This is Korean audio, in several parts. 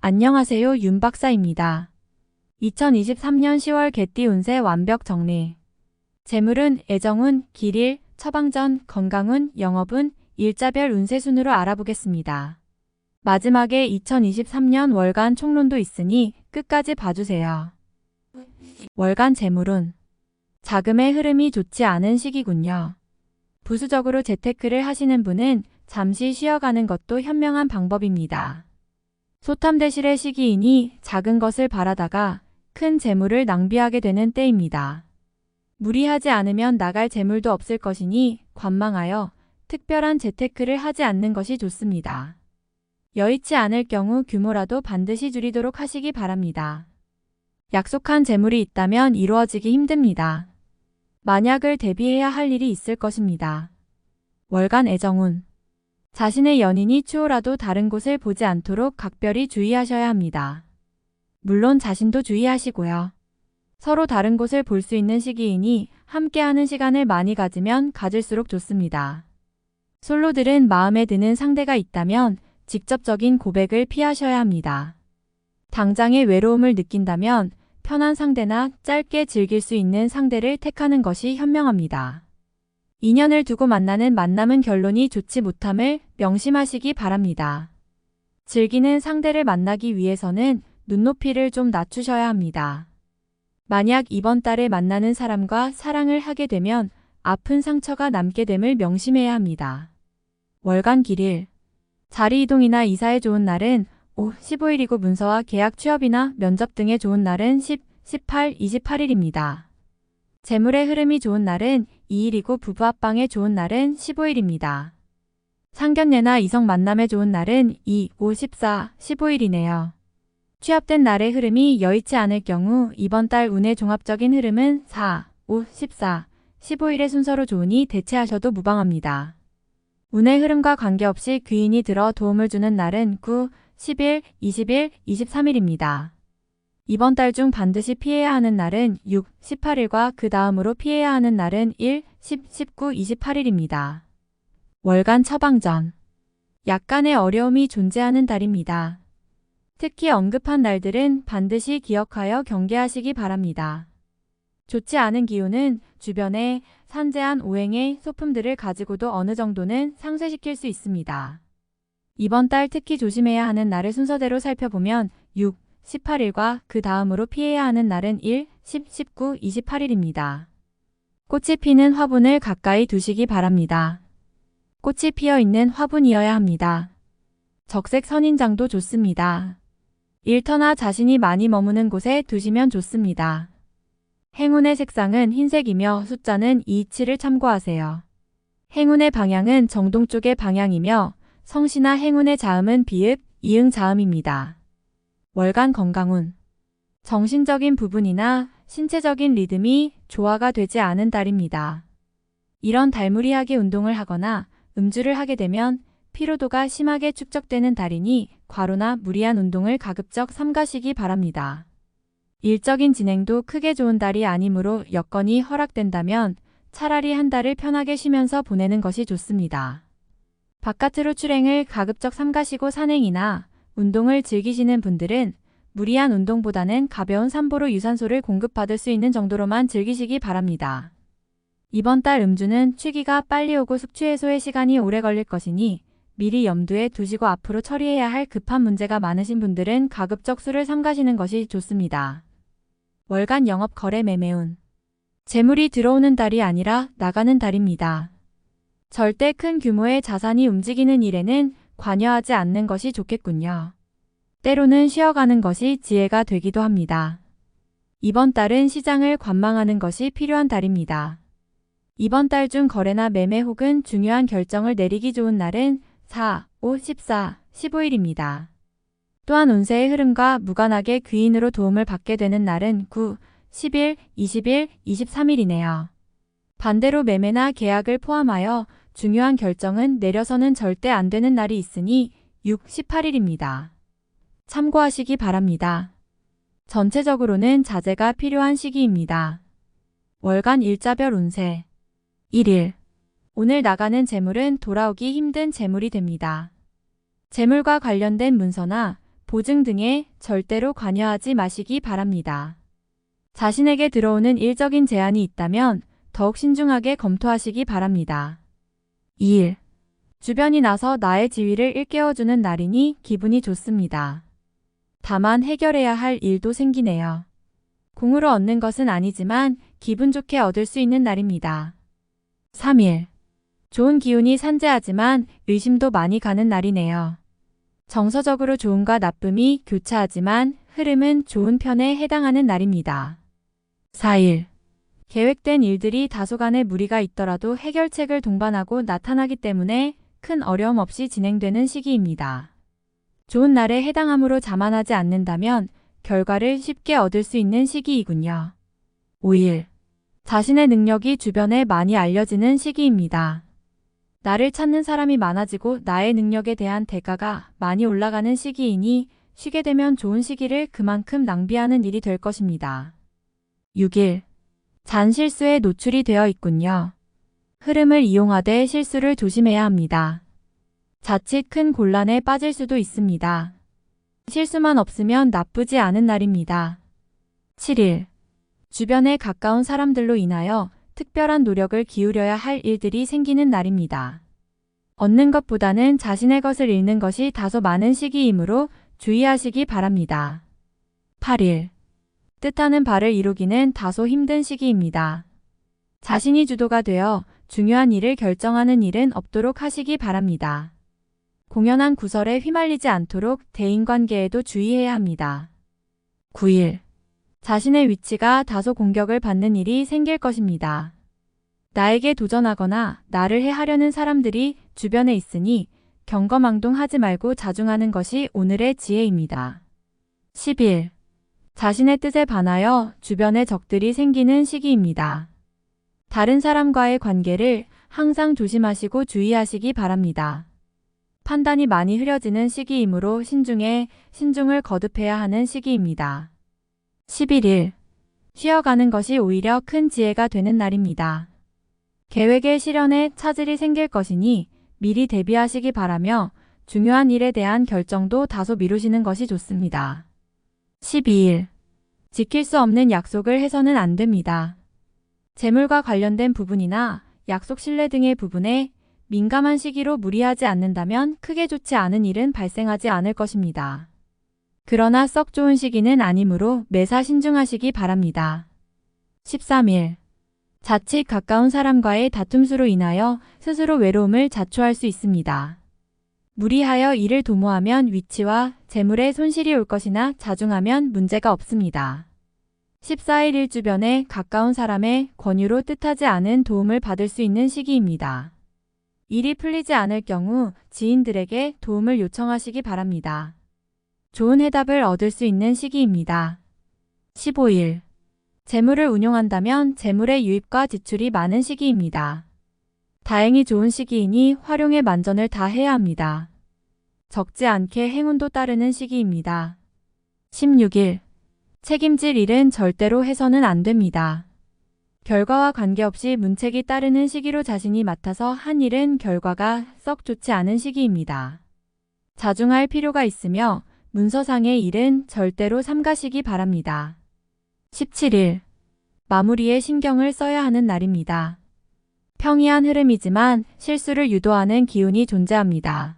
안녕하세요, 윤 박사입니다. 2023년 10월 개띠 운세 완벽 정리. 재물운, 애정운, 길일, 처방전, 건강운, 영업운, 일자별 운세 순으로 알아보겠습니다. 마지막에 2023년 월간 총론도 있으니 끝까지 봐주세요. 월간 재물운. 자금의 흐름이 좋지 않은 시기군요. 부수적으로 재테크를 하시는 분은 잠시 쉬어가는 것도 현명한 방법입니다. 소탐대실의 시기이니 작은 것을 바라다가 큰 재물을 낭비하게 되는 때입니다. 무리하지 않으면 나갈 재물도 없을 것이니 관망하여 특별한 재테크를 하지 않는 것이 좋습니다. 여의치 않을 경우 규모라도 반드시 줄이도록 하시기 바랍니다. 약속한 재물이 있다면 이루어지기 힘듭니다. 만약을 대비해야 할 일이 있을 것입니다. 월간 애정운. 자신의 연인이 추호라도 다른 곳을 보지 않도록 각별히 주의하셔야 합니다. 물론 자신도 주의하시고요. 서로 다른 곳을 볼 수 있는 시기이니 함께하는 시간을 많이 가지면 가질수록 좋습니다. 솔로들은 마음에 드는 상대가 있다면 직접적인 고백을 피하셔야 합니다. 당장의 외로움을 느낀다면 편한 상대나 짧게 즐길 수 있는 상대를 택하는 것이 현명합니다. 인연을 두고 만나는 만남은 결론이 좋지 못함을 명심하시기 바랍니다. 즐기는 상대를 만나기 위해서는 눈높이를 좀 낮추셔야 합니다. 만약 이번 달에 만나는 사람과 사랑을 하게 되면 아픈 상처가 남게 됨을 명심해야 합니다. 월간 길일. 자리 이동이나 이사에 좋은 날은 5, 15일이고 문서와 계약 취업이나 면접 등에 좋은 날은 10, 18, 28일입니다. 재물의 흐름이 좋은 날은 2일이고 부부 합방에 좋은 날은 15일입니다. 상견례나 이성 만남에 좋은 날은 2, 5, 14, 15일이네요. 취합된 날의 흐름이 여의치 않을 경우 이번 달 운의 종합적인 흐름은 4, 5, 14, 15일의 순서로 좋으니 대체하셔도 무방합니다. 운의 흐름과 관계없이 귀인이 들어 도움을 주는 날은 9, 10일, 20일, 23일입니다. 이번 달 중 반드시 피해야 하는 날은 6, 18일과 그 다음으로 피해야 하는 날은 1, 10, 19, 28일입니다. 월간 처방전. 약간의 어려움이 존재하는 달입니다. 특히 언급한 날들은 반드시 기억하여 경계하시기 바랍니다. 좋지 않은 기운은 주변에 산재한 오행의 소품들을 가지고도 어느 정도는 상쇄시킬 수 있습니다. 이번 달 특히 조심해야 하는 날을 순서대로 살펴보면 6, 18일과 그 다음으로 피해야 하는 날은 1, 10, 19, 28일입니다. 꽃이 피는 화분을 가까이 두시기 바랍니다. 꽃이 피어 있는 화분이어야 합니다. 적색 선인장도 좋습니다. 일터나 자신이 많이 머무는 곳에 두시면 좋습니다. 행운의 색상은 흰색이며 숫자는 227을 참고하세요. 행운의 방향은 정동 쪽의 방향이며 성씨나 행운의 자음은 비읍, 이응 자음입니다. 월간 건강운. 정신적인 부분이나 신체적인 리듬이 조화가 되지 않은 달입니다. 이런 달무리하게 운동을 하거나 음주를 하게 되면 피로도가 심하게 축적되는 달이니 과로나 무리한 운동을 가급적 삼가시기 바랍니다. 일적인 진행도 크게 좋은 달이 아니므로 여건이 허락된다면 차라리 한 달을 편하게 쉬면서 보내는 것이 좋습니다. 바깥으로 출행을 가급적 삼가시고 산행이나 운동을 즐기시는 분들은 무리한 운동보다는 가벼운 산보로 유산소를 공급받을 수 있는 정도로만 즐기시기 바랍니다. 이번 달 음주는 취기가 빨리 오고 숙취 해소에 시간이 오래 걸릴 것이니 미리 염두에 두시고 앞으로 처리해야 할 급한 문제가 많으신 분들은 가급적 술을 삼가시는 것이 좋습니다. 월간 영업 거래 매매운. 재물이 들어오는 달이 아니라 나가는 달입니다. 절대 큰 규모의 자산이 움직이는 일에는 관여하지 않는 것이 좋겠군요. 때로는 쉬어가는 것이 지혜가 되기도 합니다. 이번 달은 시장을 관망하는 것이 필요한 달입니다. 이번 달 중 거래나 매매 혹은 중요한 결정을 내리기 좋은 날은 4, 5, 14, 15일입니다. 또한 운세의 흐름과 무관하게 귀인으로 도움을 받게 되는 날은 9, 10일, 20일, 23일이네요. 반대로 매매나 계약을 포함하여 중요한 결정은 내려서는 절대 안 되는 날이 있으니 6, 18일입니다. 참고하시기 바랍니다. 전체적으로는 자제가 필요한 시기입니다. 월간 일자별 운세. 1일. 오늘 나가는 재물은 돌아오기 힘든 재물이 됩니다. 재물과 관련된 문서나 보증 등에 절대로 관여하지 마시기 바랍니다. 자신에게 들어오는 일적인 제안이 있다면 더욱 신중하게 검토하시기 바랍니다. 2일. 주변이 나서 나의 지위를 일깨워주는 날이니 기분이 좋습니다. 다만 해결해야 할 일도 생기네요. 공으로 얻는 것은 아니지만 기분 좋게 얻을 수 있는 날입니다. 3일. 좋은 기운이 산재하지만 의심도 많이 가는 날이네요. 정서적으로 좋음과 나쁨이 교차하지만 흐름은 좋은 편에 해당하는 날입니다. 4일. 계획된 일들이 다소간의 무리가 있더라도 해결책을 동반하고 나타나기 때문에 큰 어려움 없이 진행되는 시기입니다. 좋은 날에 해당하므로 자만하지 않는다면 결과를 쉽게 얻을 수 있는 시기이군요. 5일. 자신의 능력이 주변에 많이 알려지는 시기입니다. 나를 찾는 사람이 많아지고 나의 능력에 대한 대가가 많이 올라가는 시기이니 쉬게 되면 좋은 시기를 그만큼 낭비하는 일이 될 것입니다. 6일. 잔실수에 노출이 되어 있군요. 흐름을 이용하되 실수를 조심해야 합니다. 자칫 큰 곤란에 빠질 수도 있습니다. 실수만 없으면 나쁘지 않은 날입니다. 7일. 주변에 가까운 사람들로 인하여 특별한 노력을 기울여야 할 일들이 생기는 날입니다. 얻는 것보다는 자신의 것을 잃는 것이 다소 많은 시기이므로 주의하시기 바랍니다. 8일. 뜻하는 바를 이루기는 다소 힘든 시기입니다. 자신이 주도가 되어 중요한 일을 결정하는 일은 없도록 하시기 바랍니다. 공연한 구설에 휘말리지 않도록 대인관계에도 주의해야 합니다. 9일. 자신의 위치가 다소 공격을 받는 일이 생길 것입니다. 나에게 도전하거나 나를 해하려는 사람들이 주변에 있으니 경거망동하지 말고 자중하는 것이 오늘의 지혜입니다. 10일. 자신의 뜻에 반하여 주변에 적들이 생기는 시기입니다. 다른 사람과의 관계를 항상 조심하시고 주의하시기 바랍니다. 판단이 많이 흐려지는 시기이므로 신중을 거듭해야 하는 시기입니다. 11일. 쉬어가는 것이 오히려 큰 지혜가 되는 날입니다. 계획의 실현에 차질이 생길 것이니 미리 대비하시기 바라며 중요한 일에 대한 결정도 다소 미루시는 것이 좋습니다. 12일. 지킬 수 없는 약속을 해서는 안 됩니다. 재물과 관련된 부분이나 약속 신뢰 등의 부분에 민감한 시기로 무리하지 않는다면 크게 좋지 않은 일은 발생하지 않을 것입니다. 그러나 썩 좋은 시기는 아니므로 매사 신중하시기 바랍니다. 13일. 자칫 가까운 사람과의 다툼수로 인하여 스스로 외로움을 자초할 수 있습니다. 무리하여 일을 도모하면 위치와 재물에 손실이 올 것이나 자중하면 문제가 없습니다. 14일 일 주변에 가까운 사람의 권유로 뜻하지 않은 도움을 받을 수 있는 시기입니다. 일이 풀리지 않을 경우 지인들에게 도움을 요청하시기 바랍니다. 좋은 해답을 얻을 수 있는 시기입니다. 15일. 재물을 운용한다면 재물의 유입과 지출이 많은 시기입니다. 다행히 좋은 시기이니 활용에 만전을 다해야 합니다. 적지 않게 행운도 따르는 시기입니다. 16일. 책임질 일은 절대로 해서는 안 됩니다. 결과와 관계없이 문책이 따르는 시기로 자신이 맡아서 한 일은 결과가 썩 좋지 않은 시기입니다. 자중할 필요가 있으며 문서상의 일은 절대로 삼가시기 바랍니다. 17일. 마무리에 신경을 써야 하는 날입니다. 평이한 흐름이지만 실수를 유도하는 기운이 존재합니다.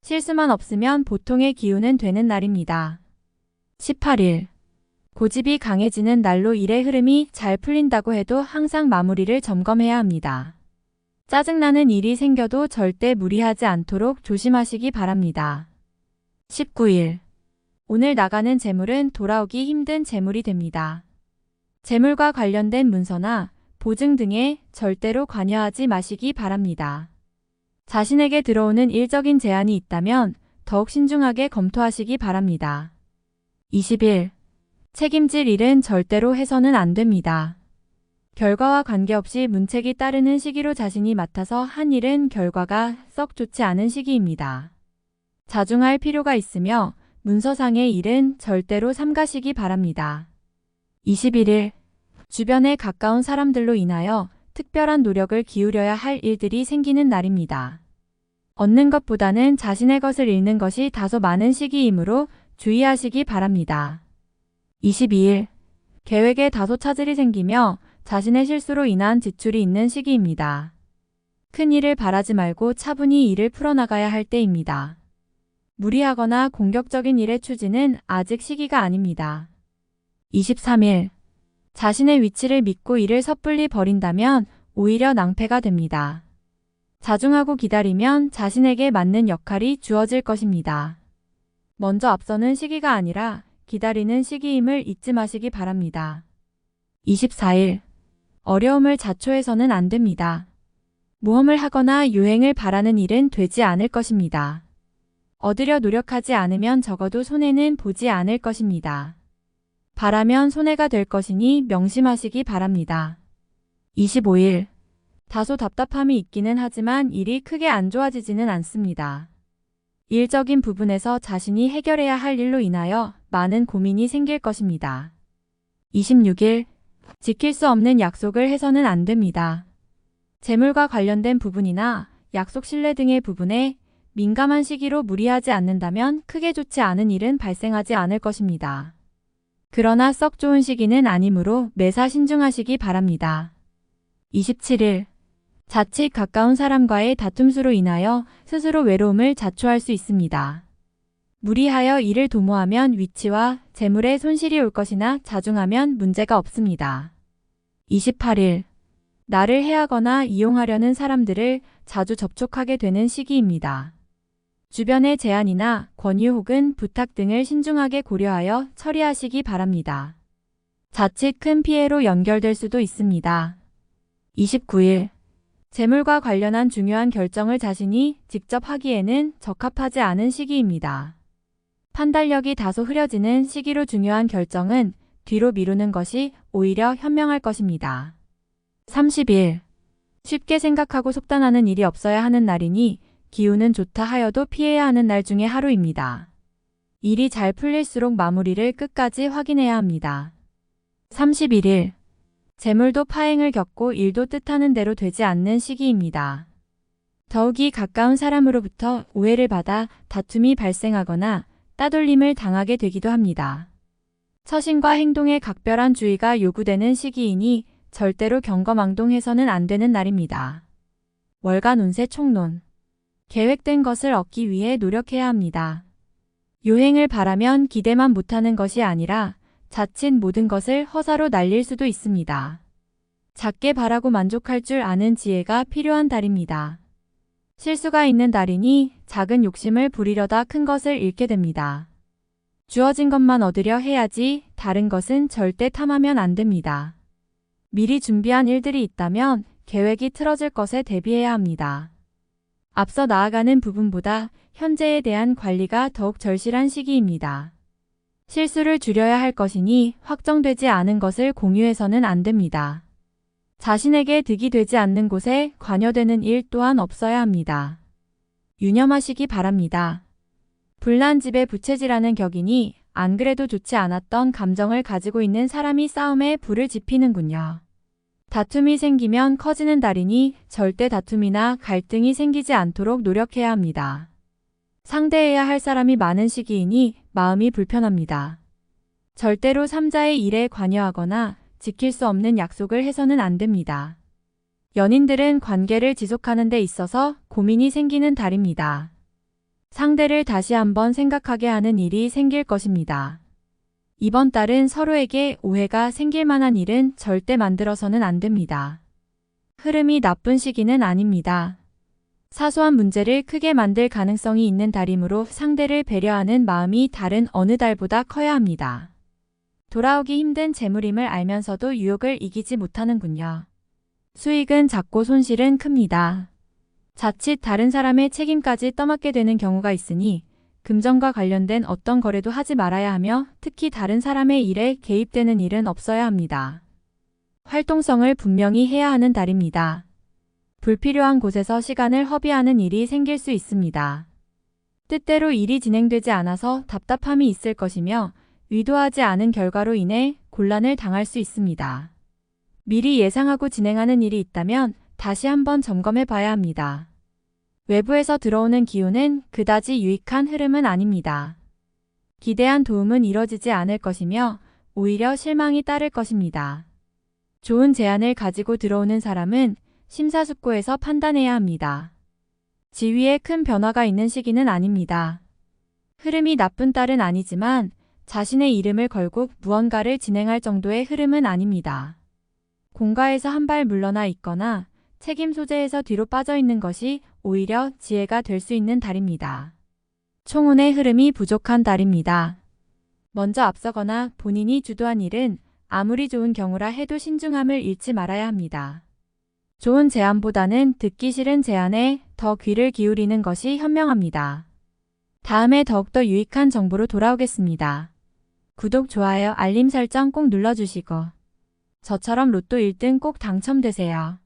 실수만 없으면 보통의 기운은 되는 날입니다. 18일. 고집이 강해지는 날로 일의 흐름이 잘 풀린다고 해도 항상 마무리를 점검해야 합니다. 짜증나는 일이 생겨도 절대 무리하지 않도록 조심하시기 바랍니다. 19일. 오늘 나가는 재물은 돌아오기 힘든 재물이 됩니다. 재물과 관련된 문서나 보증 등에 절대로 관여하지 마시기 바랍니다. 자신에게 들어오는 일적인 제안이 있다면 더욱 신중하게 검토하시기 바랍니다. 20일. 책임질 일은 절대로 해서는 안 됩니다. 결과와 관계없이 문책이 따르는 시기로 자신이 맡아서 한 일은 결과가 썩 좋지 않은 시기입니다. 자중할 필요가 있으며 문서상의 일은 절대로 삼가시기 바랍니다. 21일. 주변에 가까운 사람들로 인하여 특별한 노력을 기울여야 할 일들이 생기는 날입니다. 얻는 것보다는 자신의 것을 잃는 것이 다소 많은 시기이므로 주의하시기 바랍니다. 22일, 계획에 다소 차질이 생기며 자신의 실수로 인한 지출이 있는 시기입니다. 큰 일을 바라지 말고 차분히 일을 풀어나가야 할 때입니다. 무리하거나 공격적인 일의 추진은 아직 시기가 아닙니다. 23일, 자신의 위치를 믿고 일을 섣불리 버린다면 오히려 낭패가 됩니다. 자중하고 기다리면 자신에게 맞는 역할이 주어질 것입니다. 먼저 앞서는 시기가 아니라 기다리는 시기임을 잊지 마시기 바랍니다. 24일, 어려움을 자초해서는 안 됩니다. 모험을 하거나 유행을 바라는 일은 되지 않을 것입니다. 얻으려 노력하지 않으면 적어도 손해는 보지 않을 것입니다. 바라면 손해가 될 것이니 명심하시기 바랍니다. 25일, 다소 답답함이 있기는 하지만 일이 크게 안 좋아지지는 않습니다. 일적인 부분에서 자신이 해결해야 할 일로 인하여 많은 고민이 생길 것입니다. 26일, 지킬 수 없는 약속을 해서는 안 됩니다. 재물과 관련된 부분이나 약속 신뢰 등의 부분에 민감한 시기로 무리하지 않는다면 크게 좋지 않은 일은 발생하지 않을 것입니다. 그러나 썩 좋은 시기는 아니므로 매사 신중하시기 바랍니다. 27일, 자칫 가까운 사람과의 다툼수로 인하여 스스로 외로움을 자초할 수 있습니다. 무리하여 일을 도모하면 위치와 재물에 손실이 올 것이나 자중하면 문제가 없습니다. 28일, 나를 해하거나 이용하려는 사람들을 자주 접촉하게 되는 시기입니다. 주변의 제안이나 권유 혹은 부탁 등을 신중하게 고려하여 처리하시기 바랍니다. 자칫 큰 피해로 연결될 수도 있습니다. 29일, 재물과 관련한 중요한 결정을 자신이 직접 하기에는 적합하지 않은 시기입니다. 판단력이 다소 흐려지는 시기로 중요한 결정은 뒤로 미루는 것이 오히려 현명할 것입니다. 30일, 쉽게 생각하고 속단하는 일이 없어야 하는 날이니 기운은 좋다 하여도 피해야 하는 날 중에 하루입니다. 일이 잘 풀릴수록 마무리를 끝까지 확인해야 합니다. 31일, 재물도 파행을 겪고 일도 뜻하는 대로 되지 않는 시기입니다. 더욱이 가까운 사람으로부터 오해를 받아 다툼이 발생하거나 따돌림을 당하게 되기도 합니다. 처신과 행동에 각별한 주의가 요구되는 시기이니 절대로 경거망동해서는 안 되는 날입니다. 월간 운세 총론. 계획된 것을 얻기 위해 노력해야 합니다. 요행을 바라면 기대만 못하는 것이 아니라 자칫 모든 것을 허사로 날릴 수도 있습니다. 작게 바라고 만족할 줄 아는 지혜가 필요한 달입니다. 실수가 있는 달이니 작은 욕심을 부리려다 큰 것을 잃게 됩니다. 주어진 것만 얻으려 해야지 다른 것은 절대 탐하면 안 됩니다. 미리 준비한 일들이 있다면 계획이 틀어질 것에 대비해야 합니다. 앞서 나아가는 부분보다 현재에 대한 관리가 더욱 절실한 시기입니다. 실수를 줄여야 할 것이니 확정되지 않은 것을 공유해서는 안 됩니다. 자신에게 득이 되지 않는 곳에 관여되는 일 또한 없어야 합니다. 유념하시기 바랍니다. 불난집에 부채질하는 격이니 안 그래도 좋지 않았던 감정을 가지고 있는 사람이 싸움에 불을 지피는군요. 다툼이 생기면 커지는 달이니 절대 다툼이나 갈등이 생기지 않도록 노력해야 합니다. 상대해야 할 사람이 많은 시기이니 마음이 불편합니다. 절대로 3자의 일에 관여하거나 지킬 수 없는 약속을 해서는 안 됩니다. 연인들은 관계를 지속하는 데 있어서 고민이 생기는 달입니다. 상대를 다시 한번 생각하게 하는 일이 생길 것입니다. 이번 달은 서로에게 오해가 생길 만한 일은 절대 만들어서는 안 됩니다. 흐름이 나쁜 시기는 아닙니다. 사소한 문제를 크게 만들 가능성이 있는 달이므로 상대를 배려하는 마음이 다른 어느 달보다 커야 합니다. 돌아오기 힘든 재물임을 알면서도 유혹을 이기지 못하는군요. 수익은 작고 손실은 큽니다. 자칫 다른 사람의 책임까지 떠맡게 되는 경우가 있으니 금전과 관련된 어떤 거래도 하지 말아야 하며 특히 다른 사람의 일에 개입되는 일은 없어야 합니다. 활동성을 분명히 해야 하는 달입니다. 불필요한 곳에서 시간을 허비하는 일이 생길 수 있습니다. 뜻대로 일이 진행되지 않아서 답답함이 있을 것이며 의도하지 않은 결과로 인해 곤란을 당할 수 있습니다. 미리 예상하고 진행하는 일이 있다면 다시 한번 점검해 봐야 합니다. 외부에서 들어오는 기운은 그다지 유익한 흐름은 아닙니다. 기대한 도움은 이뤄지지 않을 것이며 오히려 실망이 따를 것입니다. 좋은 제안을 가지고 들어오는 사람은 심사숙고해서 판단해야 합니다. 지위에 큰 변화가 있는 시기는 아닙니다. 흐름이 나쁜 딸은 아니지만 자신의 이름을 걸고 무언가를 진행할 정도의 흐름은 아닙니다. 공가에서 한 발 물러나 있거나 책임 소재에서 뒤로 빠져 있는 것이 오히려 지혜가 될 수 있는 달입니다. 총운의 흐름이 부족한 달입니다. 먼저 앞서거나 본인이 주도한 일은 아무리 좋은 경우라 해도 신중함을 잃지 말아야 합니다. 좋은 제안보다는 듣기 싫은 제안에 더 귀를 기울이는 것이 현명합니다. 다음에 더욱더 유익한 정보로 돌아오겠습니다. 구독, 좋아요, 알림 설정 꼭 눌러주시고 저처럼 로또 1등 꼭 당첨되세요.